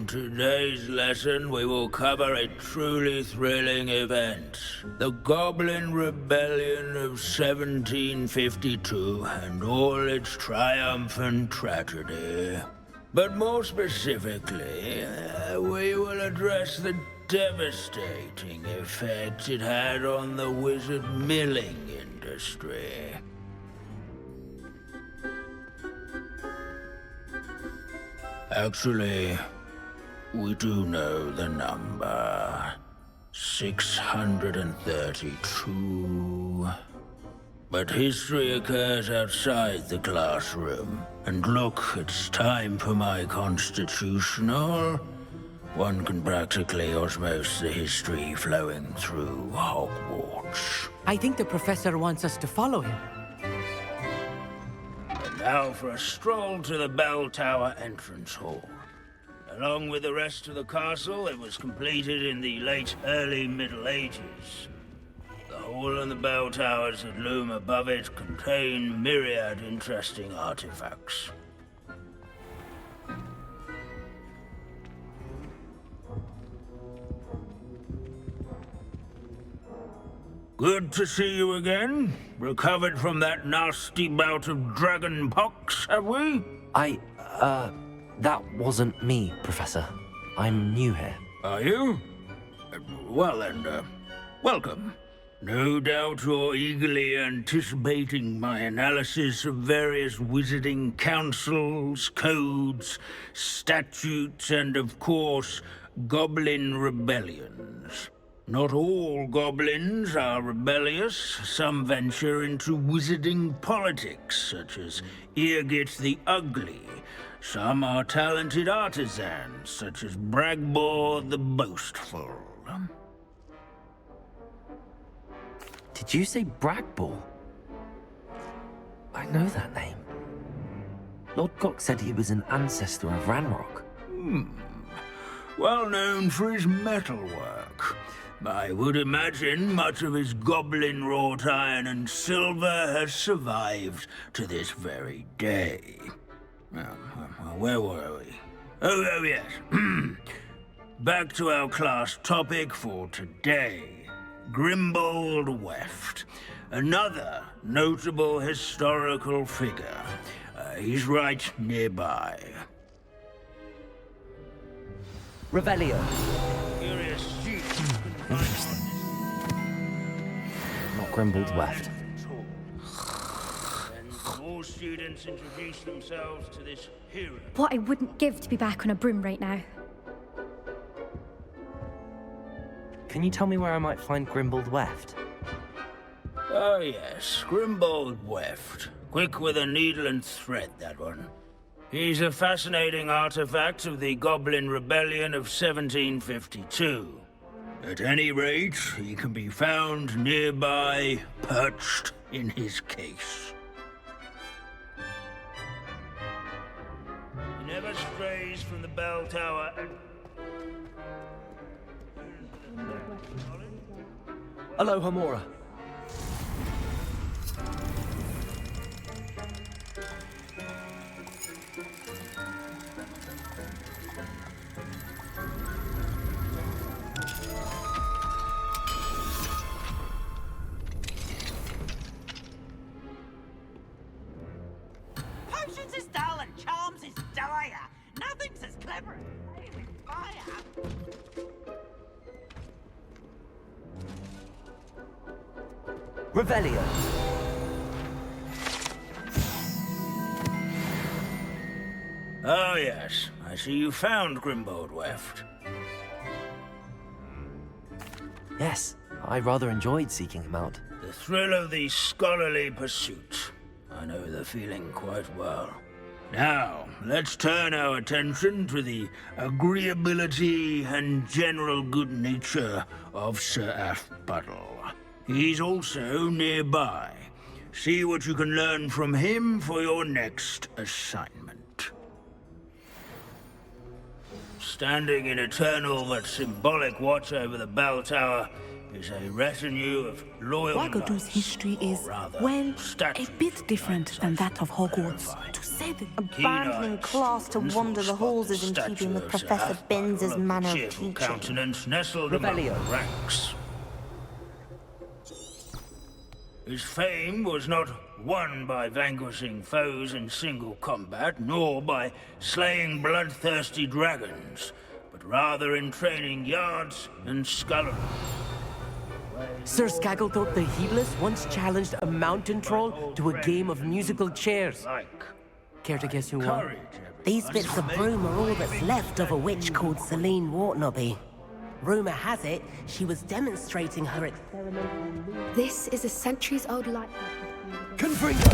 In today's lesson, we will cover a truly thrilling event. The Goblin Rebellion of 1752 and all its triumphant tragedy. But more specifically, we will address the devastating effect it had on the wizard milling industry. Actually, we do know the number. 632. But history occurs outside the classroom. And look, it's time for my constitutional. One can practically osmose the history flowing through Hogwarts. I think the professor wants us to follow him. And now for a stroll to the Bell Tower entrance hall. Along with the rest of the castle, it was completed in the early Middle Ages. The hall and the bell towers that loom above it contain myriad interesting artifacts. Good to see you again. Recovered from that nasty bout of dragon pox, have we? That wasn't me, Professor. I'm new here. Are you? Well then, welcome. No doubt you're eagerly anticipating my analysis of various wizarding councils, codes, statutes, and of course, goblin rebellions. Not all goblins are rebellious. Some venture into wizarding politics, such as Eargit the Ugly. Some are talented artisans, such as Bragbor the Boastful. Did you say Bragbor? I know that name. Lord Cox said he was an ancestor of Ranrock. Well known for his metalwork. I would imagine much of his goblin wrought iron and silver has survived to this very day. Where were we? Oh yes. Back to our class topic for today. Grimbold Weft. Another notable historical figure. He's right nearby. Revelio. Curious students can Interesting. Not Grimbold Weft. And all students introduce themselves to this hero. What I wouldn't give to be back on a broom right now. Can you tell me where I might find Grimbold Weft? Oh yes, Grimbold Weft. Quick with a needle and thread, that one. He's a fascinating artifact of the Goblin Rebellion of 1752. At any rate, he can be found nearby, perched in his case. He never strays from the bell tower and... Aloha Mora. Potions is dull and charms is dire. Nothing's as clever as playing with fire. Revelio. Oh yes, I see you found Grimbold Weft. Yes, I rather enjoyed seeking him out. The thrill of the scholarly pursuit. I know the feeling quite well. Now, let's turn our attention to the agreeability and general good nature of Sir Aphbuttle. He's also nearby. See what you can learn from him for your next assignment. Standing in eternal but symbolic watch over the bell tower is a retinue of loyal Wagadu's knights, history is, or rather, well, a statues bit different knights, than I that of should Hogwarts. clarify. To say the Abandoning class to wander the halls is in keeping with Professor Binns' manner of teaching. Countenance nestled among the ranks. His fame was not won by vanquishing foes in single combat, nor by slaying bloodthirsty dragons, but rather in training yards and scullery. Sir Scagglethorpe the Heedless once challenged a mountain troll to a game of musical chairs. Care to guess who won? These bits of broom are all that's left of a witch called Celine Wartnobby. Rumour has it, she was demonstrating her experimental... This is a centuries-old light. Confringo!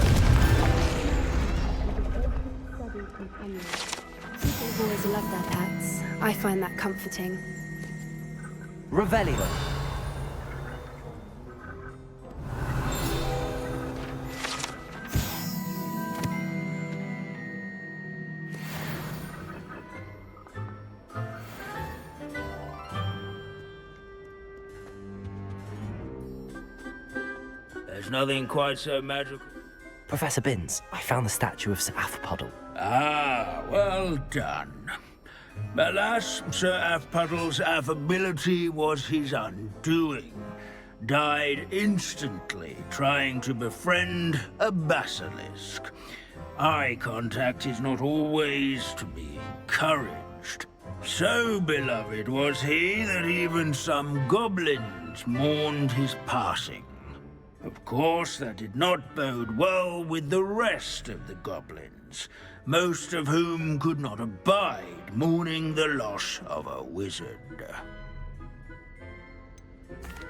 People have always loved their pets. I find that comforting. Revelio. There's nothing quite so magical. Professor Binns, I found the statue of Sir Athpuddle. Ah, well done. Alas, Sir Athpuddle's affability was his undoing. Died instantly trying to befriend a basilisk. Eye contact is not always to be encouraged. So beloved was he that even some goblins mourned his passing. Of course, that did not bode well with the rest of the goblins, most of whom could not abide mourning the loss of a wizard.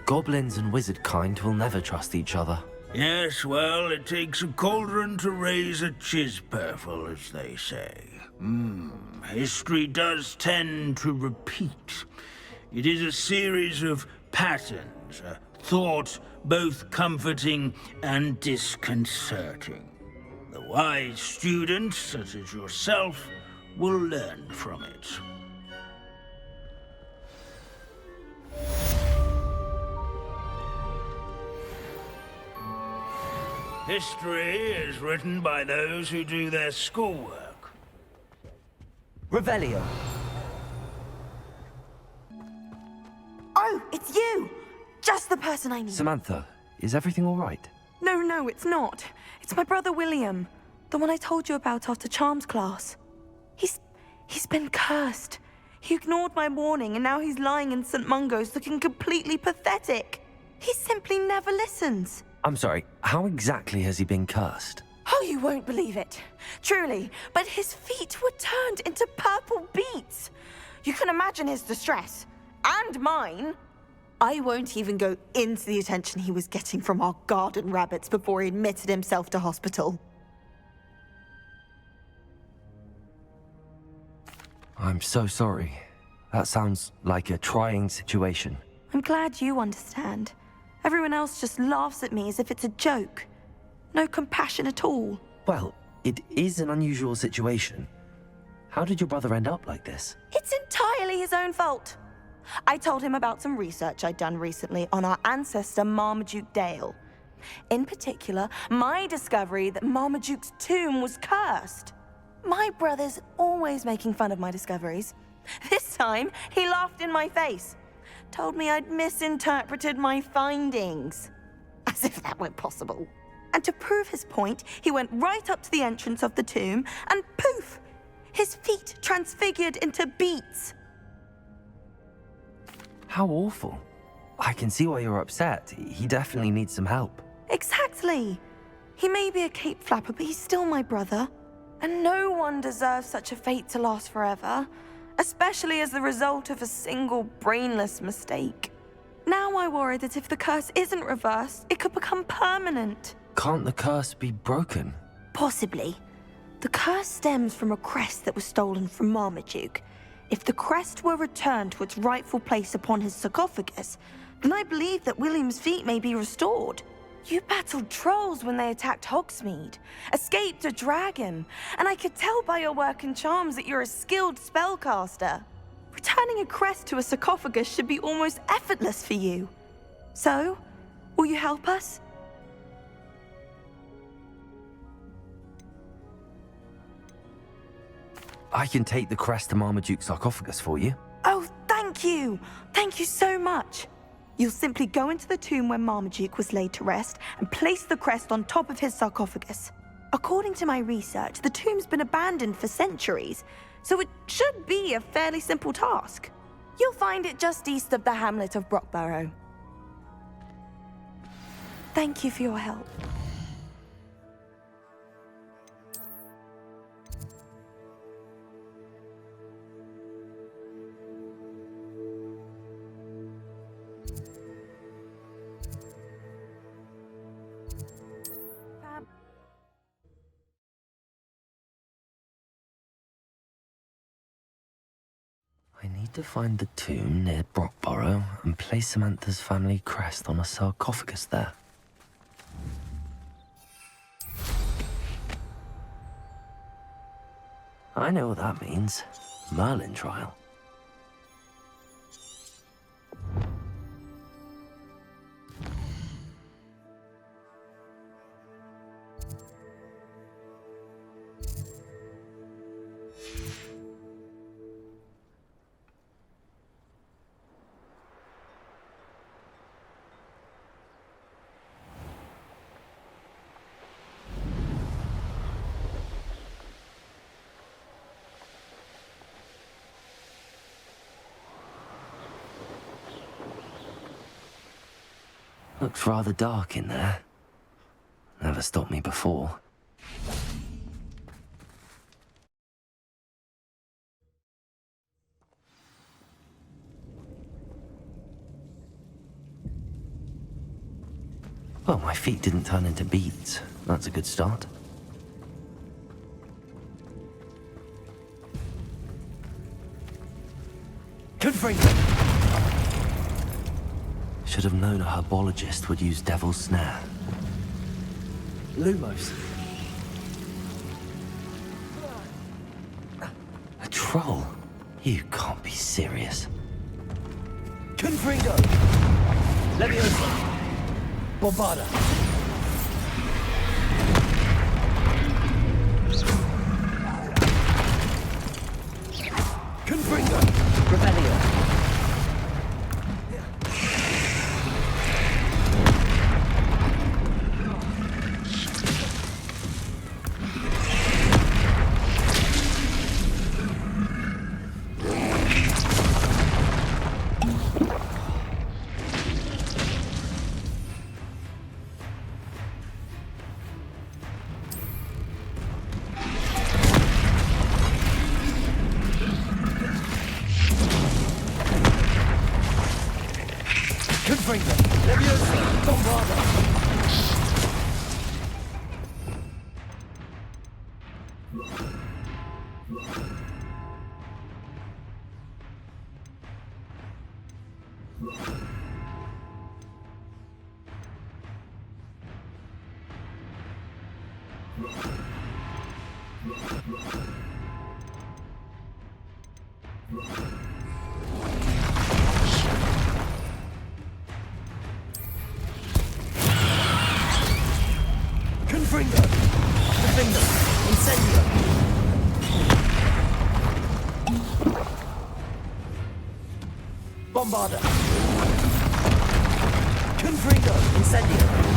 Goblins and wizard kind will never trust each other. Yes, well, it takes a cauldron to raise a chisperful, as they say. History does tend to repeat. It is a series of patterns, a thought both comforting and disconcerting. The wise students, such as yourself, will learn from it. History is written by those who do their schoolwork. Revelio. Oh, it's you! Just the person I need. Samantha, is everything all right? No, it's not. It's my brother William. The one I told you about after Charms class. He's been cursed. He ignored my warning and now he's lying in St. Mungo's looking completely pathetic. He simply never listens. I'm sorry, how exactly has he been cursed? Oh, you won't believe it. Truly, but his feet were turned into purple beets. You can imagine his distress. And mine. I won't even go into the attention he was getting from our garden rabbits before he admitted himself to hospital. I'm so sorry. That sounds like a trying situation. I'm glad you understand. Everyone else just laughs at me as if it's a joke. No compassion at all. Well, it is an unusual situation. How did your brother end up like this? It's entirely his own fault. I told him about some research I'd done recently on our ancestor Marmaduke Dale. In particular, my discovery that Marmaduke's tomb was cursed. My brother's always making fun of my discoveries. This time, he laughed in my face. Told me I'd misinterpreted my findings. As if that were possible. And to prove his point, he went right up to the entrance of the tomb and poof! His feet transfigured into beets. How awful. I can see why you're upset. He definitely needs some help. Exactly. He may be a cape flapper, but he's still my brother. And no one deserves such a fate to last forever, especially as the result of a single brainless mistake. Now I worry that if the curse isn't reversed, it could become permanent. Can't the curse be broken? Possibly. The curse stems from a crest that was stolen from Marmaduke. If the crest were returned to its rightful place upon his sarcophagus, then I believe that William's feet may be restored. You battled trolls when they attacked Hogsmeade, escaped a dragon, and I could tell by your work and charms that you're a skilled spellcaster. Returning a crest to a sarcophagus should be almost effortless for you. So, will you help us? I can take the crest to Marmaduke's sarcophagus for you. Oh, thank you! Thank you so much! You'll simply go into the tomb where Marmaduke was laid to rest and place the crest on top of his sarcophagus. According to my research, the tomb's been abandoned for centuries, so it should be a fairly simple task. You'll find it just east of the hamlet of Brockborough. Thank you for your help. I need to find the tomb near Brockborough and place Samantha's family crest on a sarcophagus there. I know what that means. Merlin trial. Looks rather dark in there. Never stopped me before. Well, my feet didn't turn into beads. That's a good start. Confringo! Should have known a herbologist would use Devil's Snare. Lumos. A troll? You can't be serious. Confringo! Leviosa! Bombarda! Confringo! Revelio! Confringo! Leviosa! Bombarda! Confringo! Confringo! Incendio! Bombarda! Confringo! Incendio!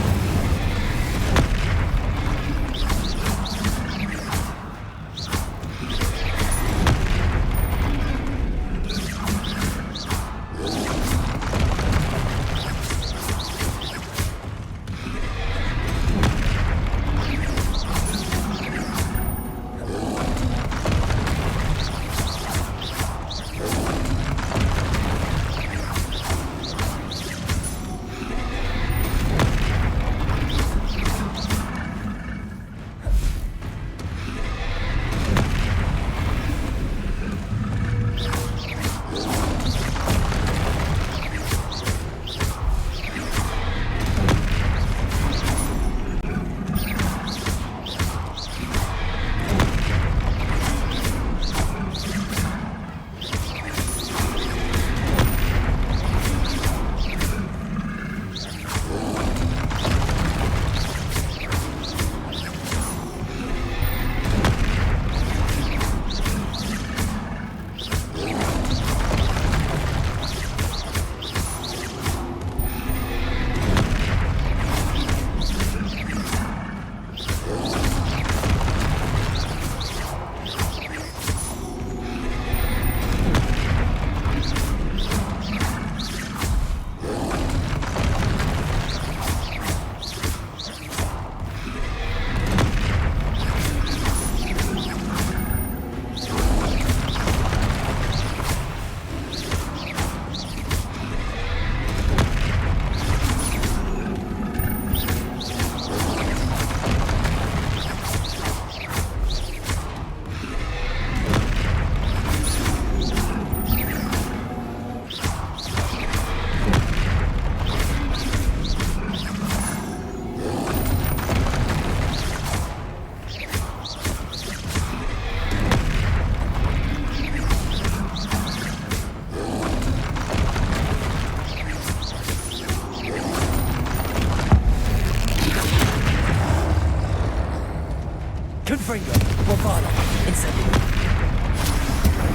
Confringo, Bombarda, Incendio.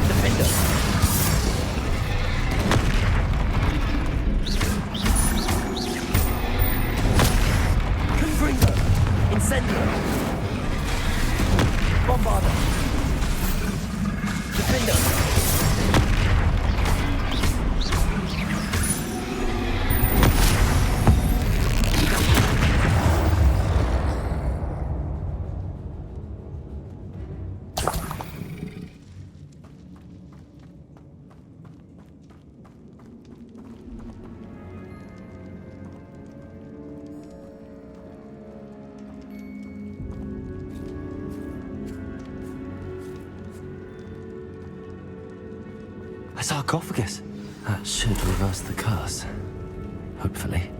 Defender. Confringo, Incendio. Bombarda. Defender. A sarcophagus. That should reverse the curse. Hopefully.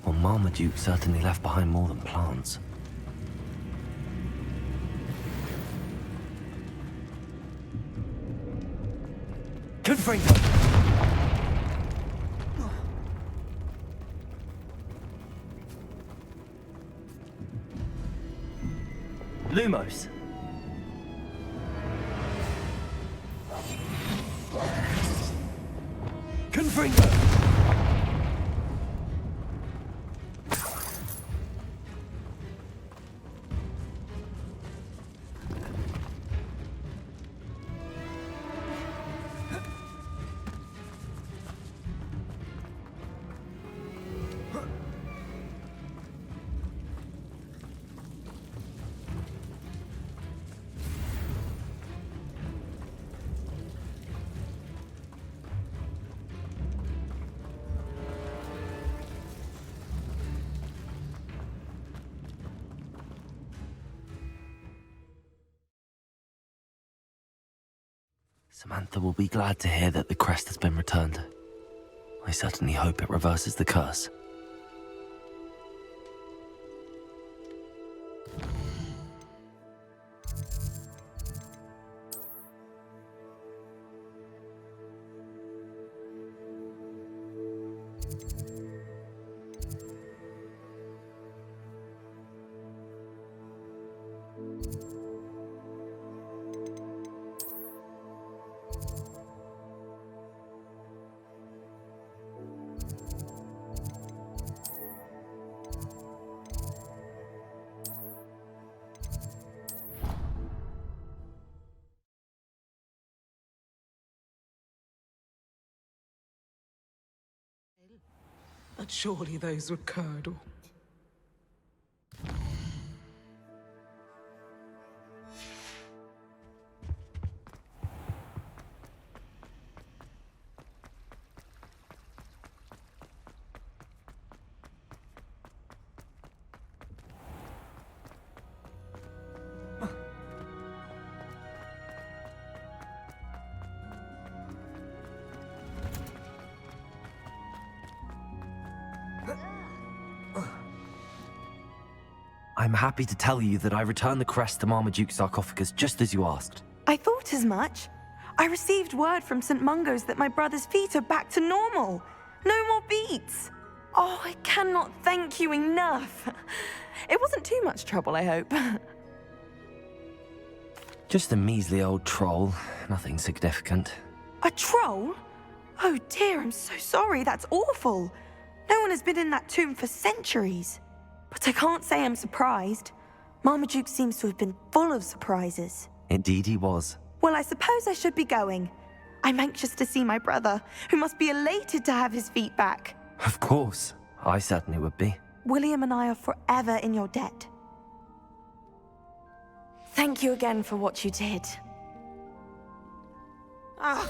Well, Marmaduke certainly left behind more than plants. Confringo. Lumos. Confringo. Samantha will be glad to hear that the crest has been returned. I certainly hope it reverses the curse. But surely those were curdle. I'm happy to tell you that I returned the crest to Marmaduke's sarcophagus just as you asked. I thought as much. I received word from St. Mungo's that my brother's feet are back to normal. No more beats. Oh, I cannot thank you enough. It wasn't too much trouble, I hope. Just a measly old troll, nothing significant. A troll? Oh dear, I'm so sorry, that's awful. No one has been in that tomb for centuries. But I can't say I'm surprised. Marmaduke seems to have been full of surprises. Indeed he was. Well, I suppose I should be going. I'm anxious to see my brother, who must be elated to have his feet back. Of course. I certainly would be. William and I are forever in your debt. Thank you again for what you did. Ah,